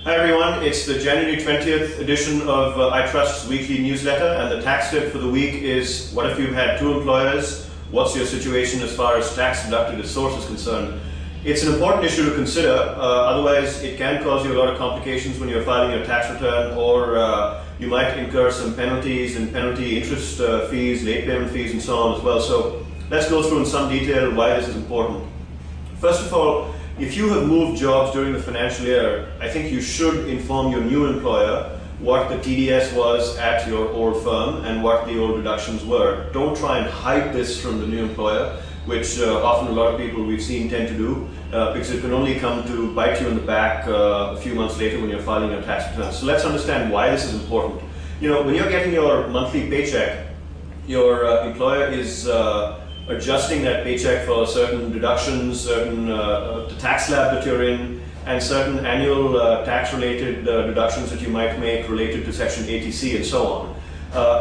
Hi everyone, it's the January 20th edition of iTrust's weekly newsletter, and the tax tip for the week is: what if you've had two employers? What's your situation as far as tax deducted at source is concerned? It's an important issue to consider, otherwise it can cause you a lot of complications when you're filing your tax return, or you might incur some penalties and penalty interest fees, late payment fees and so on as well. So let's go through in some detail why this is important. First of all, if you have moved jobs during the financial year, I think you should inform your new employer what the TDS was at your old firm and what the old deductions were. Don't try and hide this from the new employer, which often a lot of people we've seen tend to do, because it can only come to bite you in the back a few months later when you're filing your tax return. So let's understand why this is important. You know, when you're getting your monthly paycheck, your employer is adjusting that paycheck for certain deductions, certain the tax slab that you're in, and certain annual tax-related deductions that you might make related to Section 80C and so on.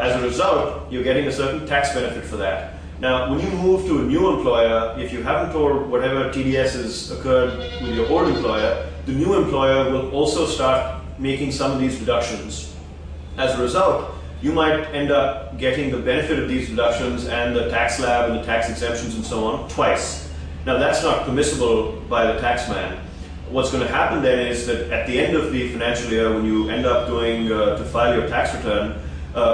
As a result, you're getting a certain tax benefit for that. Now, when you move to a new employer, if you haven't told whatever TDS has occurred with your old employer, the new employer will also start making some of these deductions. As a result, you might end up getting the benefit of these deductions and the tax slab and the tax exemptions and so on twice. Now, that's not permissible by the taxman. What's going to happen then is that at the end of the financial year, when you end up going to file your tax return,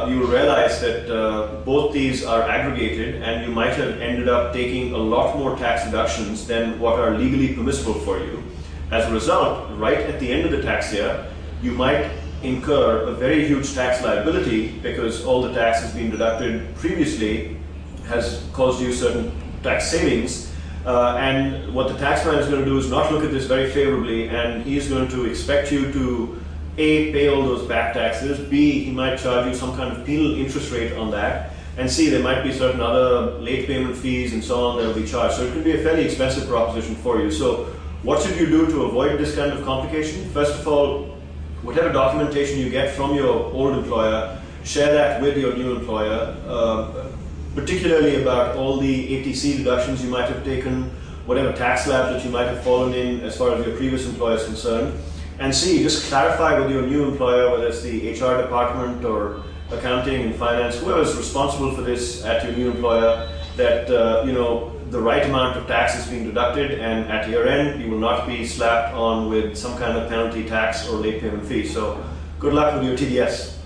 you will realize that both these are aggregated, and you might have ended up taking a lot more tax deductions than what are legally permissible for you. As a result, right at the end of the tax year, you might incur a very huge tax liability because all the tax has been deducted previously has caused you certain tax savings, and what the taxman is going to do is not look at this very favorably, and he is going to expect you to A, pay all those back taxes, B, he might charge you some kind of penal interest rate on that, and C, there might be certain other late payment fees and so on that will be charged. So it can be a fairly expensive proposition for you. So what should you do to avoid this kind of complication? First of all, whatever documentation you get from your old employer, share that with your new employer, particularly about all the ATC deductions you might have taken, whatever tax slabs that you might have fallen in as far as your previous employer is concerned. And C, just clarify with your new employer, whether it's the HR department or accounting and finance, whoever is responsible for this at your new employer, that you know, the right amount of tax is being deducted, and at year end you will not be slapped on with some kind of penalty tax or late payment fee. So good luck with your TDS.